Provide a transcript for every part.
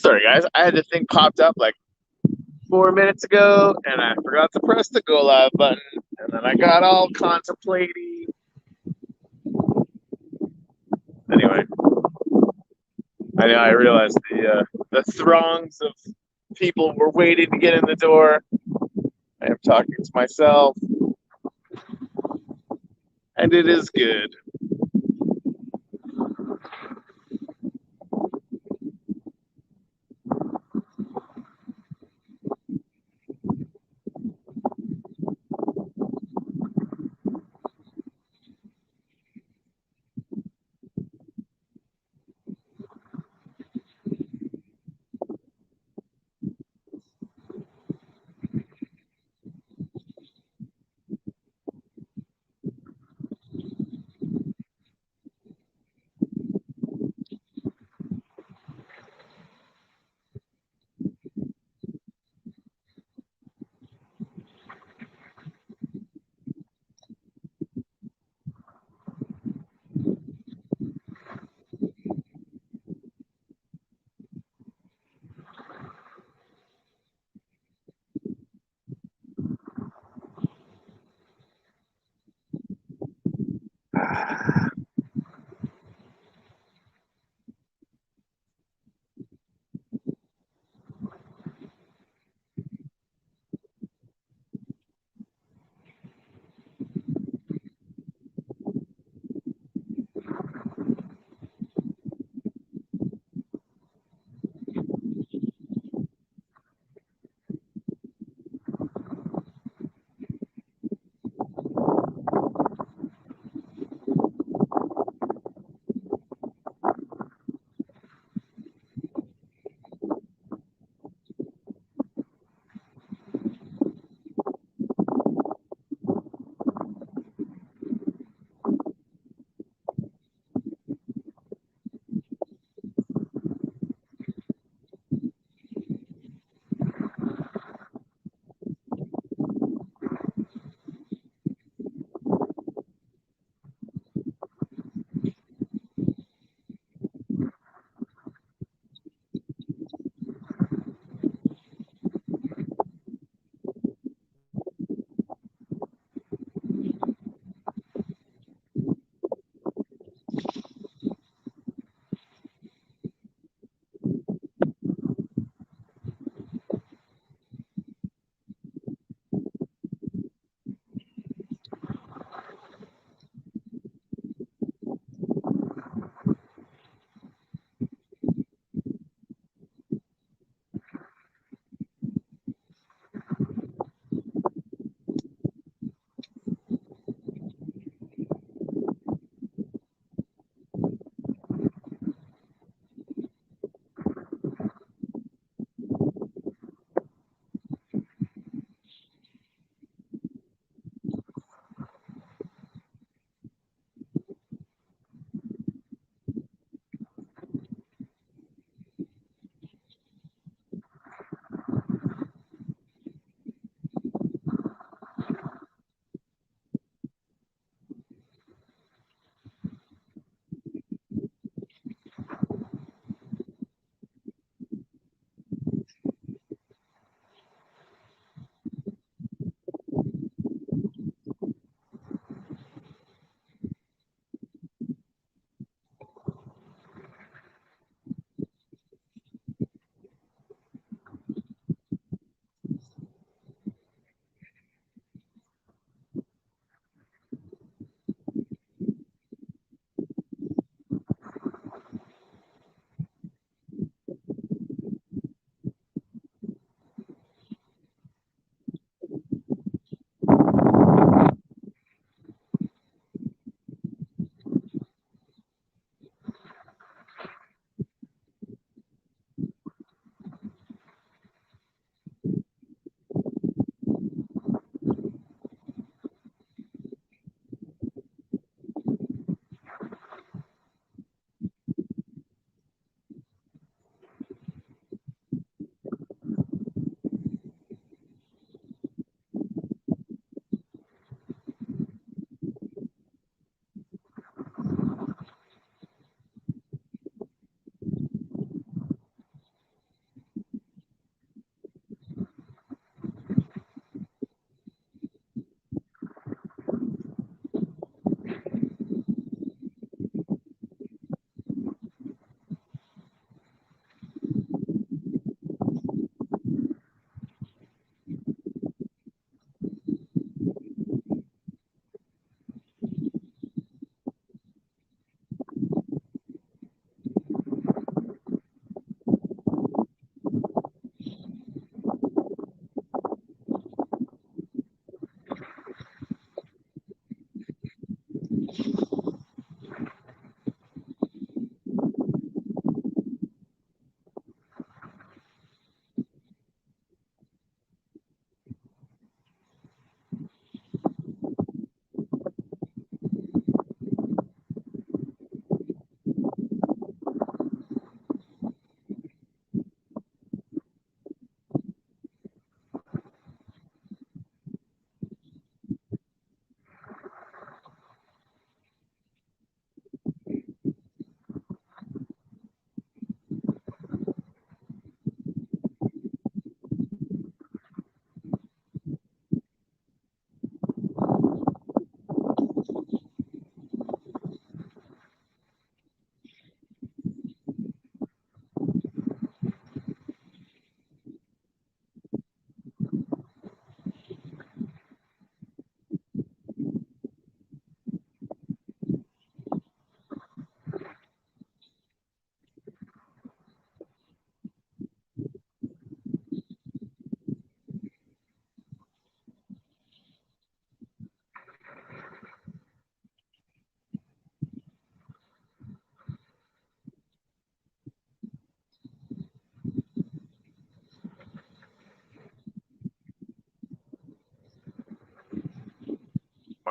Sorry, guys. I had the thing popped up like 4 minutes ago, and I forgot to press the go live button, and then I got all contemplating. Anyway, I know I realized the throngs of people were waiting to get in the door. I am talking to myself, and it is good.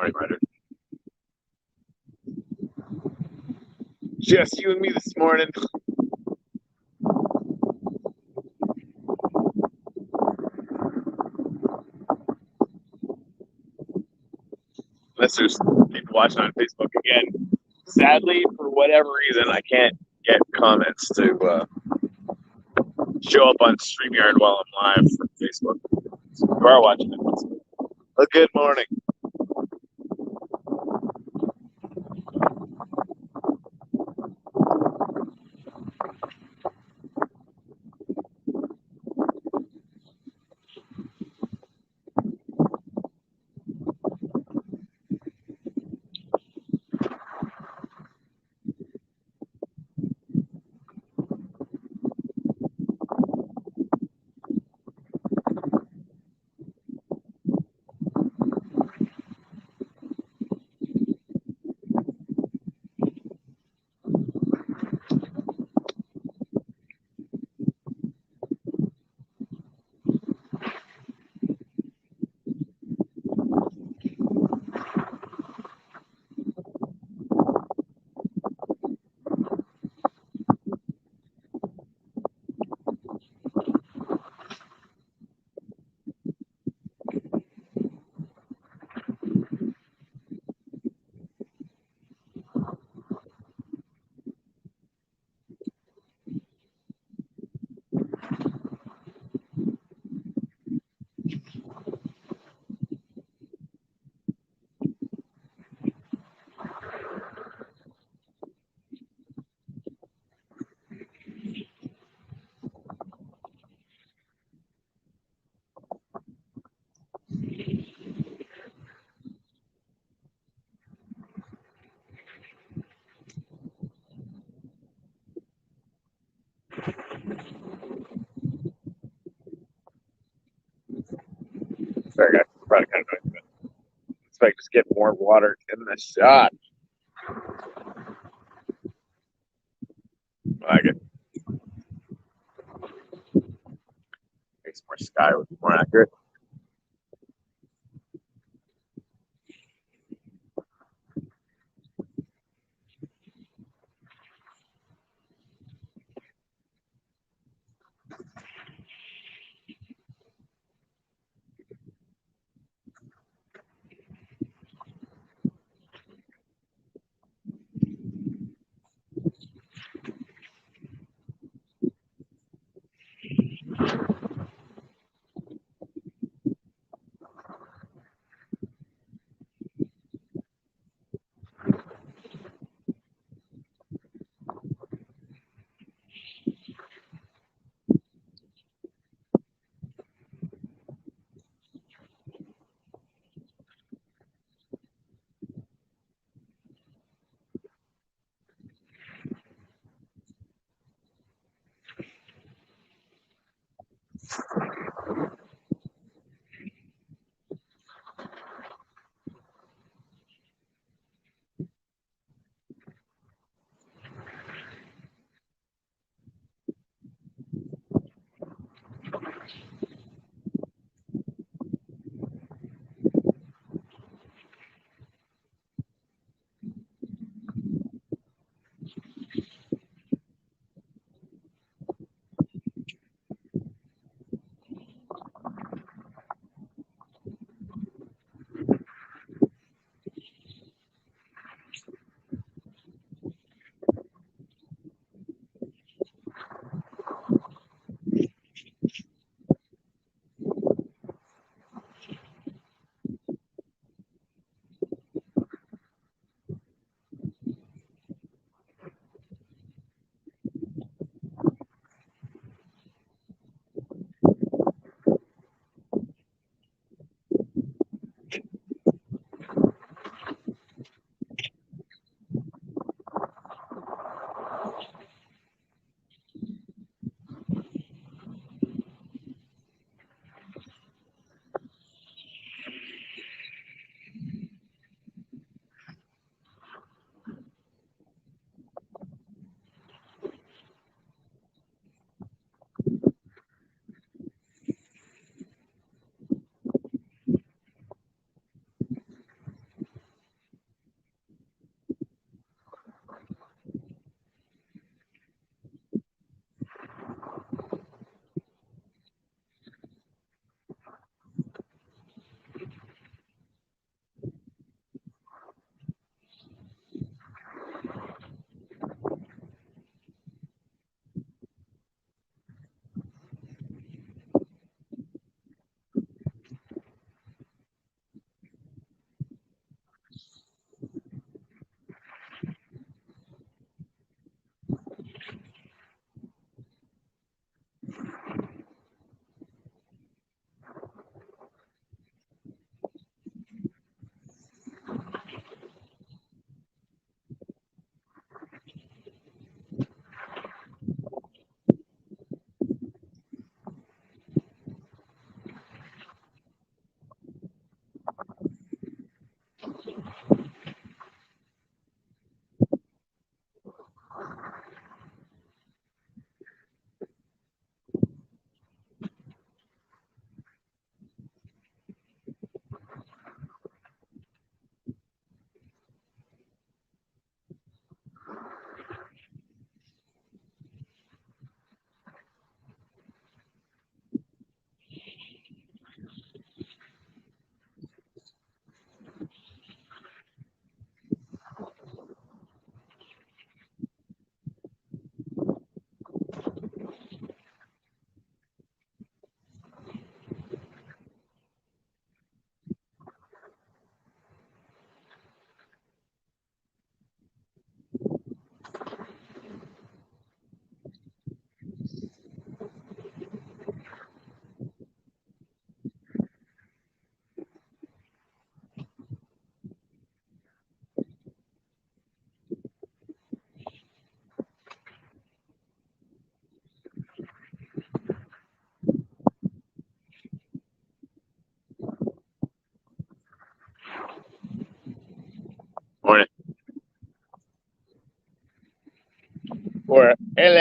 Morning, Ryder. Just you and me this morning. Unless there's people watching on Facebook again. Sadly, for whatever reason, I can't get comments to show up on StreamYard while I'm live from Facebook. So if you are watching it, a good morning. Sorry, guys. Probably kind of noisy, but let's like just get more water in the shot. I like it. Makes more sky look more accurate.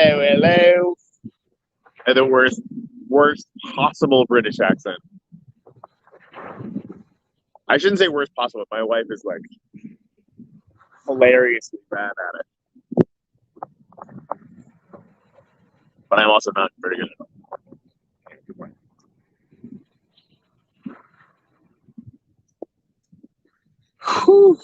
hello, hello. And the worst possible British accent. I shouldn't say worst possible. My wife is like hilariously bad at it, but I'm also not very good at it. Whew.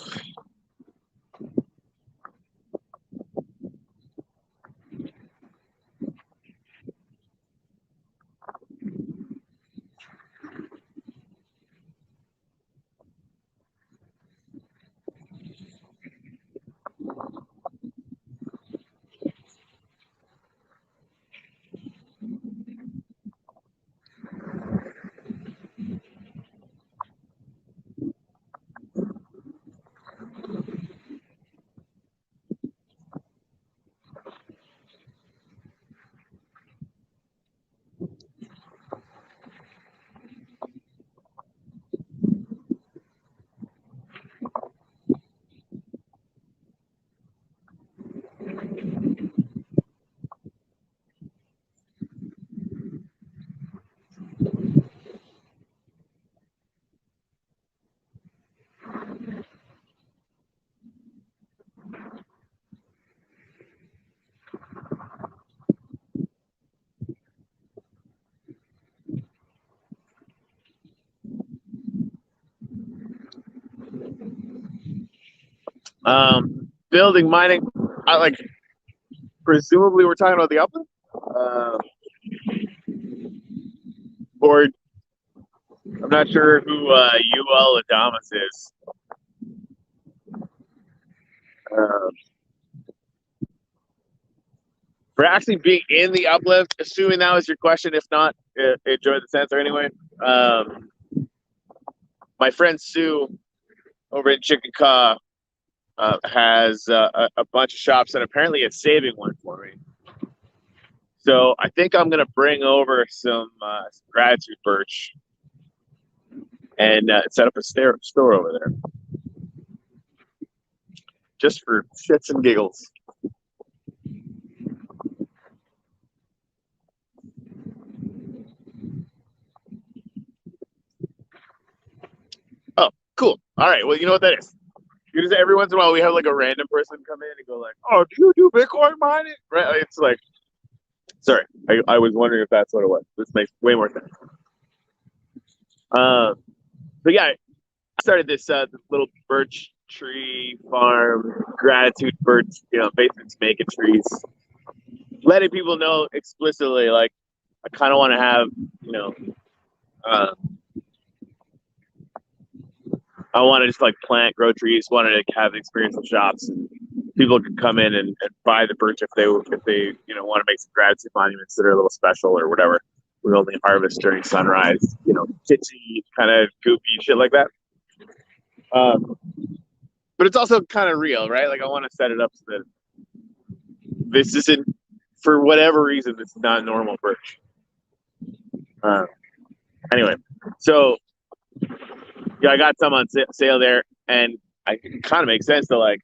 Building mining. I like. Presumably, we're talking about the uplift, or I'm not sure who UL Adamas is. Um, for actually being in the uplift, assuming that was your question. If not, enjoy the answer anyway. My friend Sue over in Chickasaw has a bunch of shops and apparently it's saving one for me. So I think I'm gonna bring over some gratitude birch and set up a store over there, just for shits and giggles. Oh, cool. All right. Well, you know what that is. Because every once in a while we have like a random person come in and go like, "Oh, do you do Bitcoin mining?" Right? It's like, sorry, I was wondering if that's what it was. This makes way more sense. But yeah, I started this little birch tree farm, gratitude birch, basically making trees, letting people know explicitly, like, I kind of want to have, uh, I want to just like plant, grow trees, wanted to have experiential shops, and people could come in and buy the birch if they want to make some gratitude monuments that are a little special or whatever. We only harvest during sunrise, kitschy, kind of goofy shit like that. But it's also kind of real, right? Like I want to set it up so that this isn't, for whatever reason, this is not normal birch. Anyway, so yeah, I got some on sale there, and it kind of makes sense to like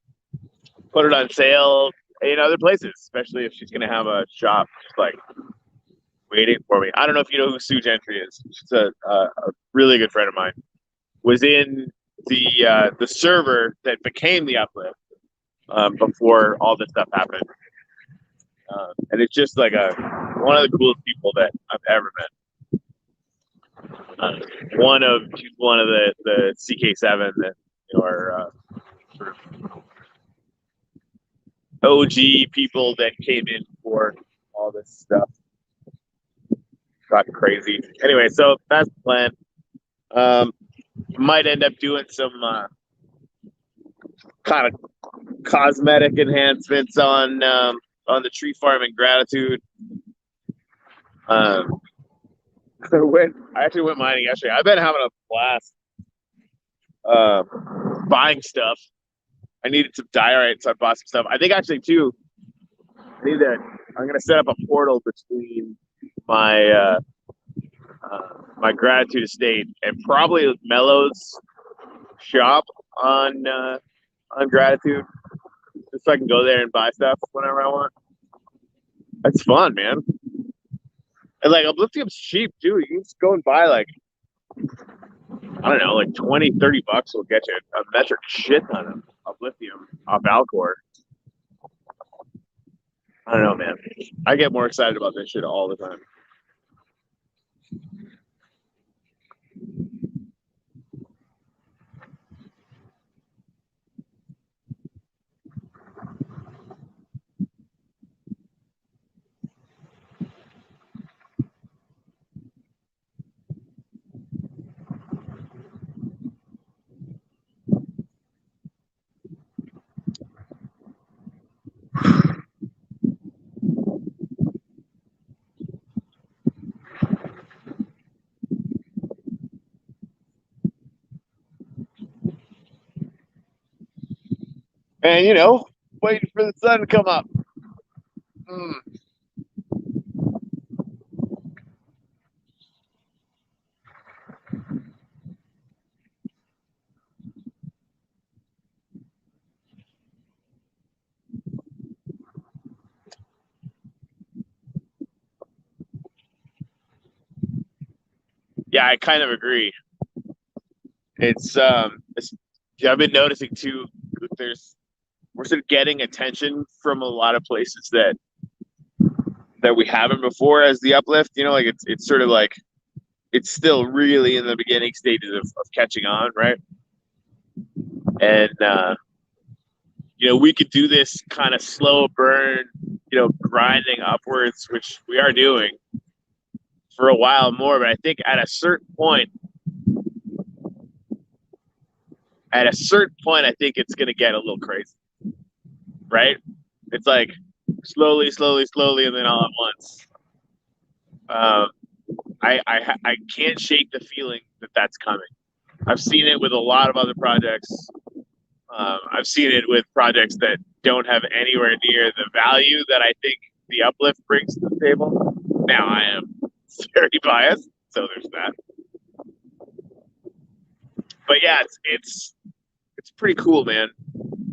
put it on sale in other places, especially if she's gonna have a shop just like waiting for me. I don't know if you know who Sue Gentry is. She's a really good friend of mine. Was in the server that became the Uplift before all this stuff happened, and it's just like one of the coolest people that I've ever met. She's one of the CK7 that are sort of OG people that came in for all this stuff. Got crazy. Anyway, so that's the plan. Might end up doing some kind of cosmetic enhancements on the tree farm and gratitude. I actually went mining yesterday. I've been having a blast buying stuff. I needed some diorite, so I bought some stuff. I think actually too, I'm gonna set up a portal between my my gratitude estate and probably Mello's shop on gratitude, just so I can go there and buy stuff whenever I want. That's fun, man. And like Oblivium's cheap too. You can just go and buy like, I don't know, like 20, $30 will get you a metric shit ton of lithium off Alcor. I don't know, man. I get more excited about this shit all the time. And you know, waiting for the sun to come up. Mm. Yeah, I kind of agree. It's yeah, I've been noticing too. We're sort of getting attention from a lot of places that we haven't before as the uplift. You know, like it's sort of like it's still really in the beginning stages of catching on, right? And you know, we could do this kind of slow burn, you know, grinding upwards, which we are doing for a while more. But I think at a certain point, I think it's going to get a little crazy, right? It's like slowly, slowly, slowly, and then all at once. Um, I can't shake the feeling that that's coming. I've seen it with a lot of other projects. I've seen it with projects that don't have anywhere near the value that I think the uplift brings to the table. Now I am very biased, so there's that. But yeah, it's pretty cool, man.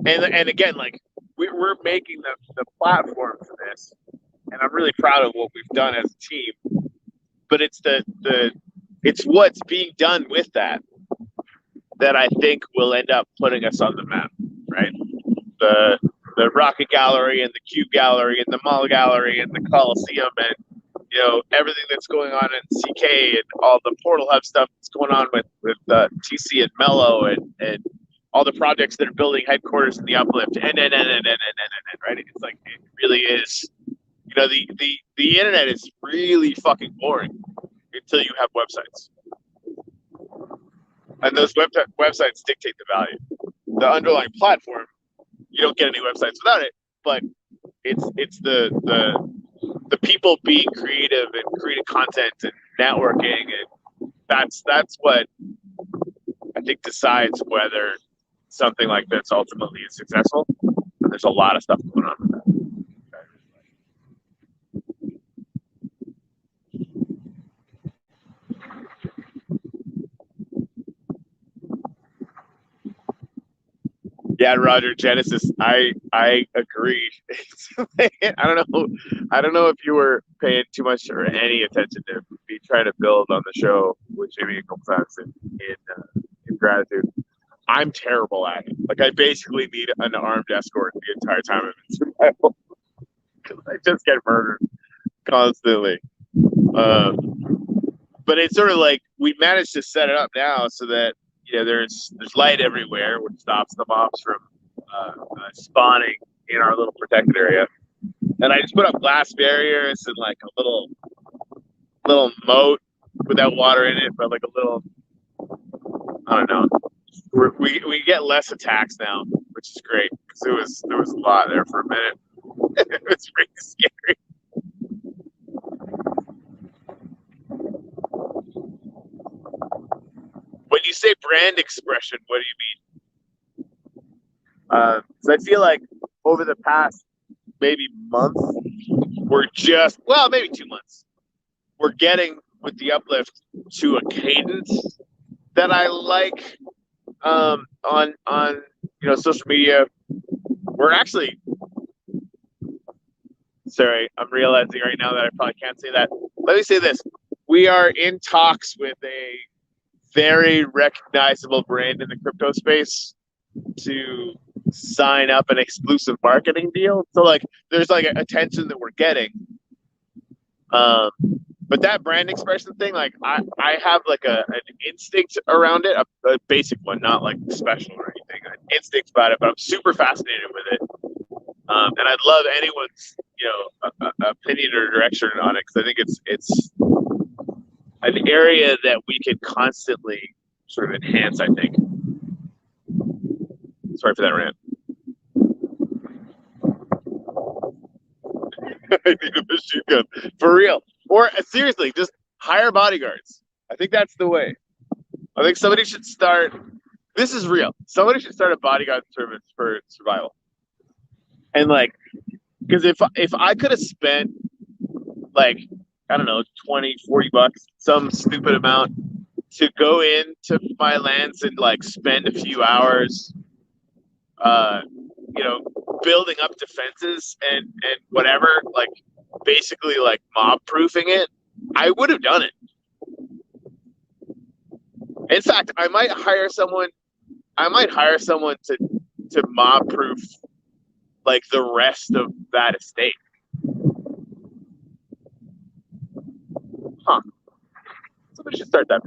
And again, like we're making the platform for this, and I'm really proud of what we've done as a team. But it's what's being done with that I think will end up putting us on the map, right? The the Rocket Gallery and the Cube Gallery and the Mall Gallery and the Coliseum and you know everything that's going on in CK and all the Portal Hub stuff that's going on with TC and Mello and all the projects that are building headquarters in the Uplift and right. It's like it really is. You know the internet is really fucking boring until you have websites, and those websites dictate the value. The underlying platform, you don't get any websites without it, but it's the people being creative and creating content and networking, and that's what I think decides whether something like this ultimately is successful. And there's a lot of stuff going on with that. Yeah, Roger Genesis. I agree. I don't know if you were paying too much or any attention to me trying to build on the show with Jimmy and Colfax in gratitude. I'm terrible at it. Like I basically need an armed escort the entire time of survival because I just get murdered constantly. But it's sort of like we managed to set it up now so that you know there's light everywhere, which stops the mobs from spawning in our little protected area. And I just put up glass barriers and like a little moat without water in it, but like a little I don't know. We get less attacks now, which is great because there was a lot there for a minute. It was pretty scary. When you say brand expression, what do you mean? So I feel like over the past maybe month, we're just well, maybe 2 months. We're getting with the uplift to a cadence that I like on you know social media. We're actually Sorry, I'm realizing right now that I probably can't say that. Let me say this. We are in talks with a very recognizable brand in the crypto space to sign up an exclusive marketing deal. So like there's like attention that we're getting. Um, but that brand expression thing, like I have like an instinct around it, a basic one, not like special or anything. An instinct about it, but I'm super fascinated with it. And I'd love anyone's, opinion or direction on it because I think it's an area that we can constantly sort of enhance. I think. Sorry for that rant. I need a machine gun for real, or seriously, just hire bodyguards. I think that's the way. I think somebody should start. This is real. Somebody should start a bodyguard service for survival. And like, because if I could have spent like, I don't know, 20, 40 bucks, some stupid amount to go into my lands and like spend a few hours, building up defenses and whatever, like basically like mob proofing it, I would have done it. In fact, I might hire someone to mob proof like the rest of that estate. Huh. Somebody should start that.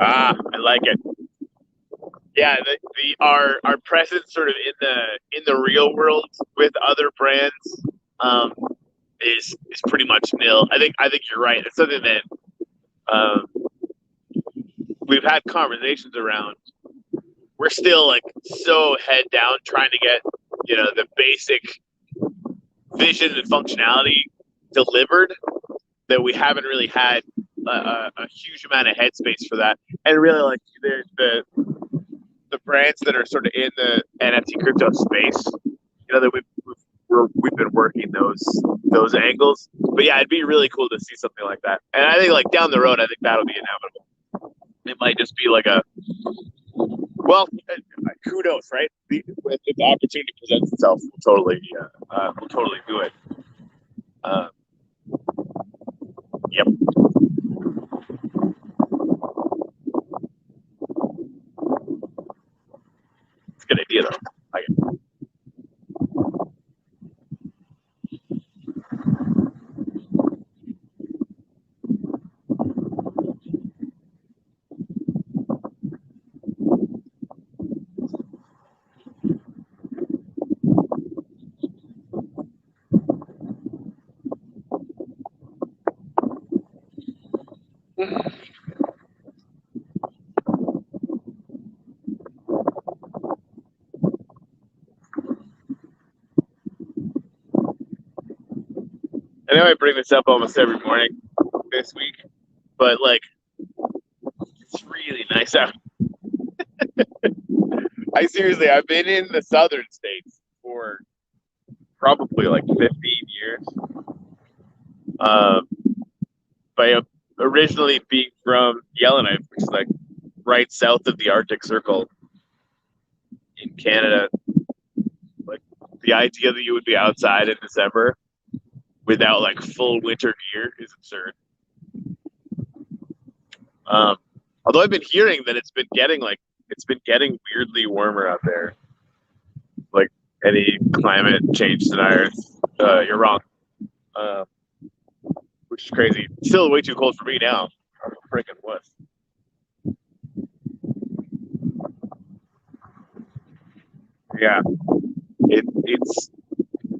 I like it. Yeah, our presence sort of in the real world with other brands is pretty much nil. I think you're right. It's something that we've had conversations around. We're still like so head down trying to get the basic vision and functionality delivered that we haven't really had a huge amount of headspace for that. And really, like the brands that are sort of in the NFT crypto space, that we've been working those angles. But yeah, it'd be really cool to see something like that. And I think like down the road, I think that'll be inevitable. It might just be like who knows, right? If the opportunity presents itself, we'll totally do it. Yep. It's a good idea, though. I know I bring this up almost every morning this week, but like, it's really nice out. I've been in the southern states probably like 15 years. By originally being from Yellowknife, which is like right south of the Arctic Circle in Canada. Like the idea that you would be outside in December without like full winter gear is absurd. Although I've been hearing that it's been getting weirdly warmer out there. Like any climate change deniers, you're wrong. Which is crazy. Still way too cold for me now. I'm a freaking wuss. Yeah, it's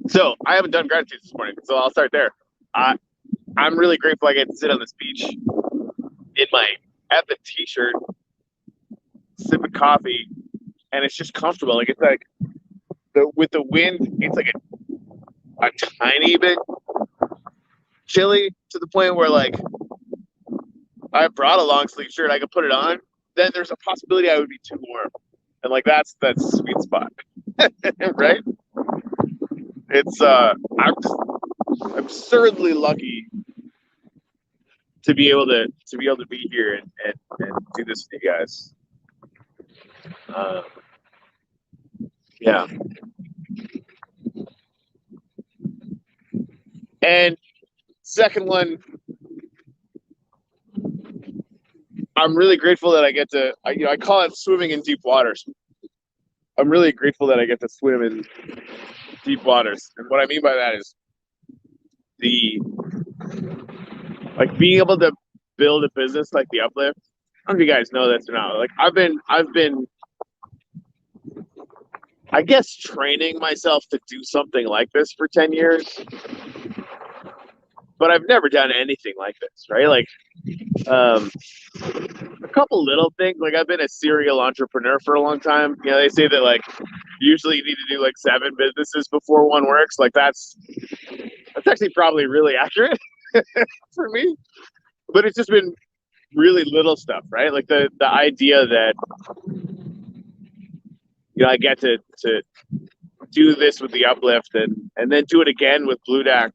so I haven't done gratitude this morning, so I'll start there. I'm really grateful I get to sit on this beach in my Epic t-shirt, sipping coffee, and it's just comfortable. Like it's like with the wind, it's like a tiny bit chilly to the point where like I brought a long sleeve shirt, I could put it on. Then there's a possibility I would be too warm, and like that's sweet spot, right? It's I'm just absurdly lucky to be able to be here and do this with you guys. Yeah. And second one, I'm really grateful that I get to, I call it swimming in deep waters. I'm really grateful that I get to swim in deep waters. And what I mean by that is being able to build a business like the Uplift. I don't know if you guys know this or not. Like I've been, I guess, training myself to do something like this for 10 years. But I've never done anything like this, right? Like a couple little things. Like I've been a serial entrepreneur for a long time. You know, they say that like usually you need to do like 7 businesses before one works. Like that's actually probably really accurate for me. But it's just been really little stuff, right? Like the idea that I get to do this with the Uplift and then do it again with Blue Dack.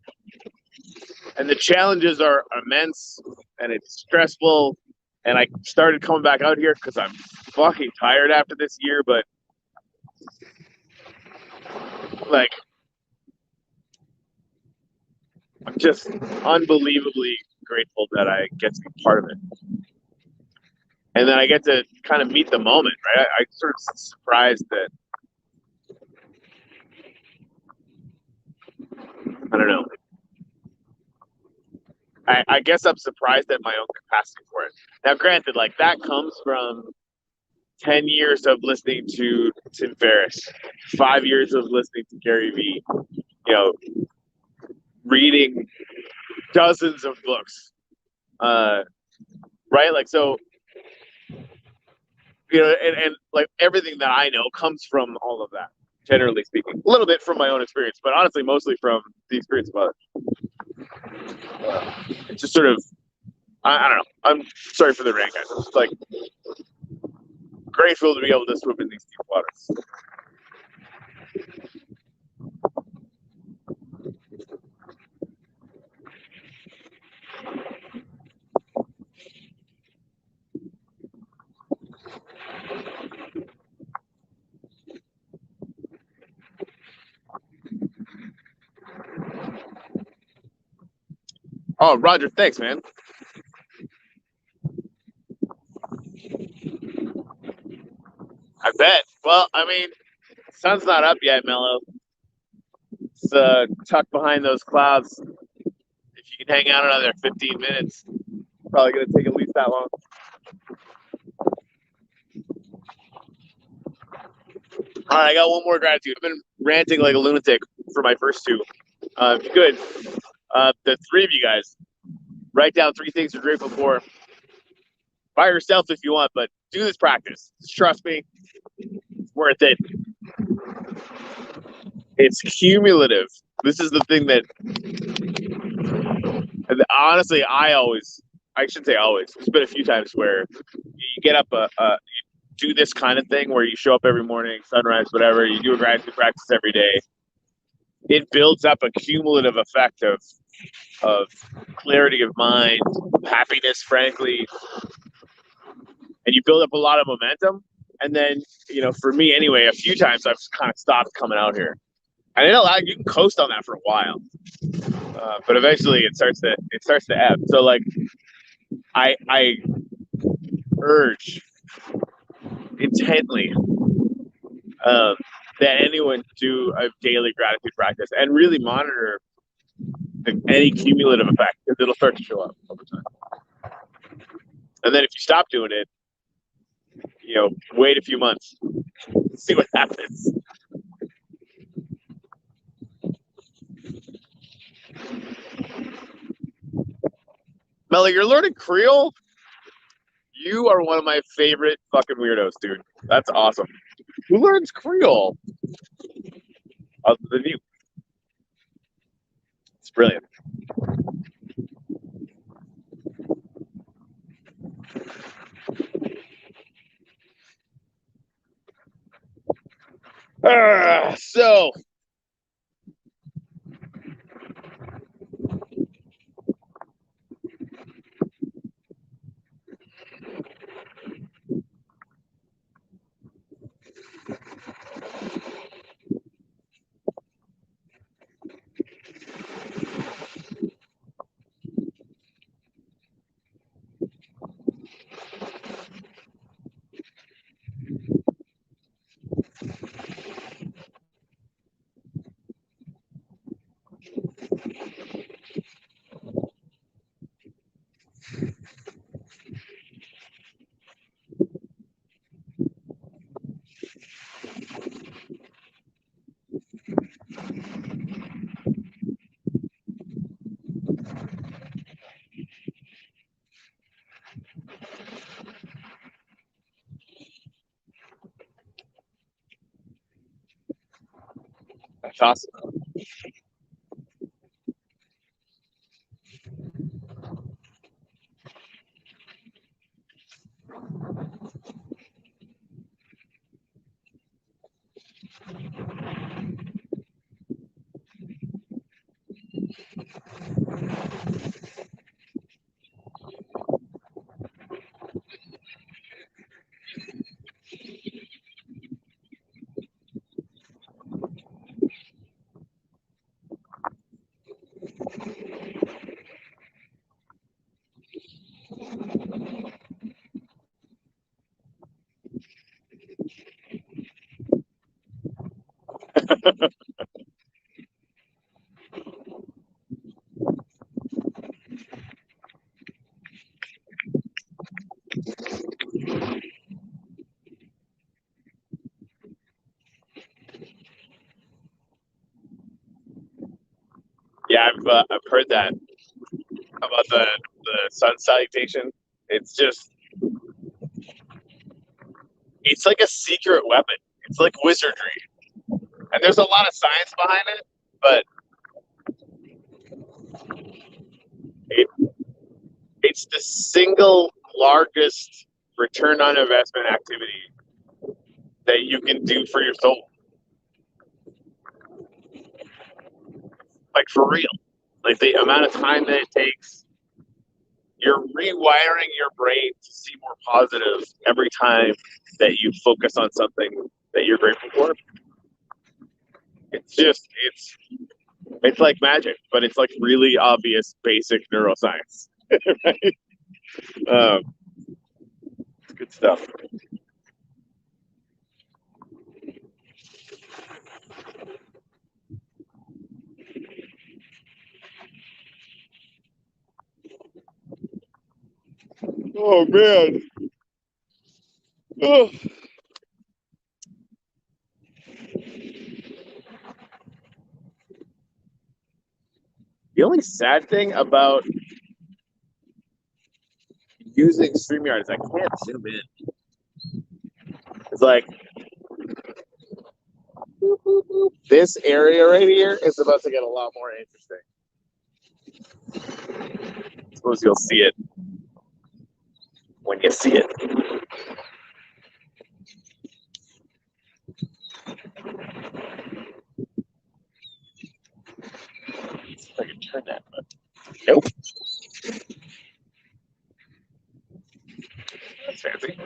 And the challenges are immense and it's stressful. And I started coming back out here because I'm fucking tired after this year, but like I'm just unbelievably grateful that I get to be part of it. And then I get to kind of meet the moment, right? I sort of surprised that, I don't know. I guess I'm surprised at my own capacity for it. Now, granted, like that comes from 10 years of listening to Tim Ferriss, 5 years of listening to Gary Vee, reading dozens of books, right? Like, so, and like everything that I know comes from all of that, generally speaking. A little bit from my own experience, but honestly, mostly from the experience of others. It's just sort of, I don't know. I'm sorry for the rant, guys. I'm just like grateful to be able to swim in these deep waters. Oh, Roger, thanks, man. I bet. Well, I mean, sun's not up yet, Mello. It's tucked behind those clouds. If you can hang out another 15 minutes, probably going to take at least that long. All right, I got one more gratitude. I've been ranting like a lunatic for my first 2. If you could, the 3 of you guys, write down 3 things you're grateful for. By yourself if you want, but do this practice. Just trust me, it's worth it. It's cumulative. This is the thing that, honestly, I shouldn't say always. There's been a few times where you get up, you do this kind of thing where you show up every morning, sunrise, whatever. You do a gratitude practice every day. it builds up a cumulative effect of clarity of mind, happiness, frankly, and you build up a lot of momentum. And then, for me anyway, a few times I've kind of stopped coming out here. And you can coast on that for a while, but eventually it starts to ebb. So like, I urge intently that anyone do a daily gratitude practice and really monitor any cumulative effect, because it'll start to show up over time. And then if you stop doing it, wait a few months, see what happens. Melly, you're learning Creole? You are one of my favorite fucking weirdos, dude. That's awesome. Who learns Creole? Other than you. It's brilliant. So that's awesome. Yeah, I've heard that about the sun salutation. It's like a secret weapon. It's like wizardry, and there's a lot of science behind it, but it's the single largest return on investment activity that you can do for your soul. Like, for real. Like, the amount of time that it takes, you're rewiring your brain to see more positive every time that you focus on something that you're grateful for. It's like magic, but it's like really obvious basic neuroscience. Right? It's good stuff. Oh man. Oh. The only sad thing about using StreamYard is I can't zoom in. It's like this area right here is about to get a lot more interesting. I suppose you'll see it when you see it. if I can turn that, but nope. That's fancy.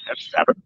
That's fabric.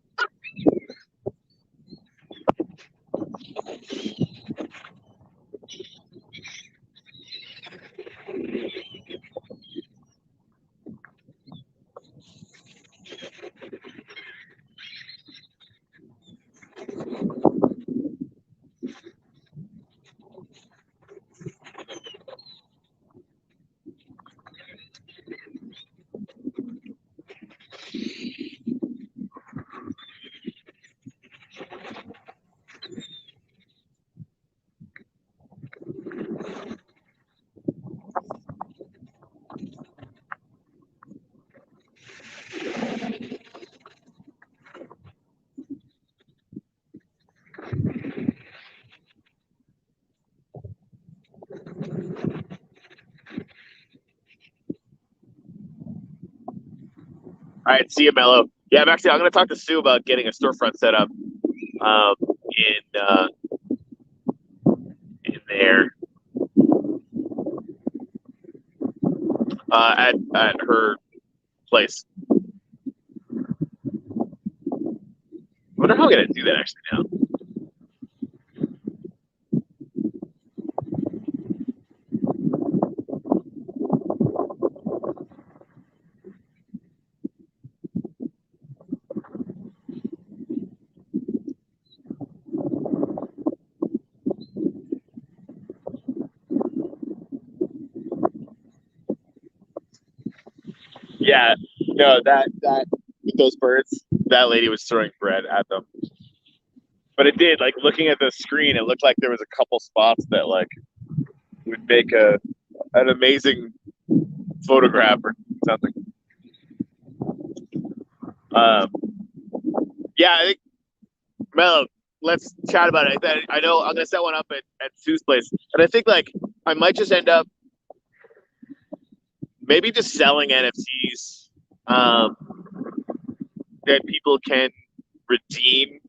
All right, see you, Mello. Yeah, I'm going to talk to Sue about getting a storefront set up in there at her place. I wonder how I'm going to do that actually now. Yeah, no, that those birds, that lady was throwing bread at them. But it did, like looking at the screen, it looked like there was a couple spots that like would make an amazing photograph or something. Um, yeah, I think Mello, let's chat about it. I know I'm gonna set one up at Sue's place, and I think like I might just end up maybe just selling NFTs that people can redeem.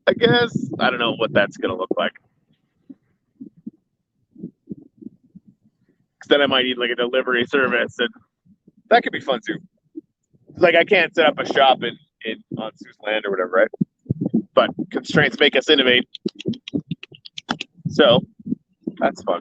I guess I don't know what that's gonna look like. Because then I might need like a delivery service, and that could be fun too. Like I can't set up a shop in on Sue's land or whatever, right? But constraints make us innovate. So that's fun.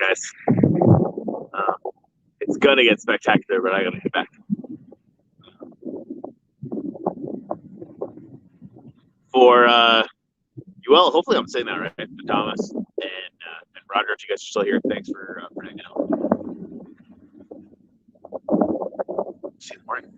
nice. It's gonna get spectacular, but I gotta get back. For well, hopefully I'm saying that right. For Thomas and Roger, if you guys are still here, thanks for hanging out. See you in the morning.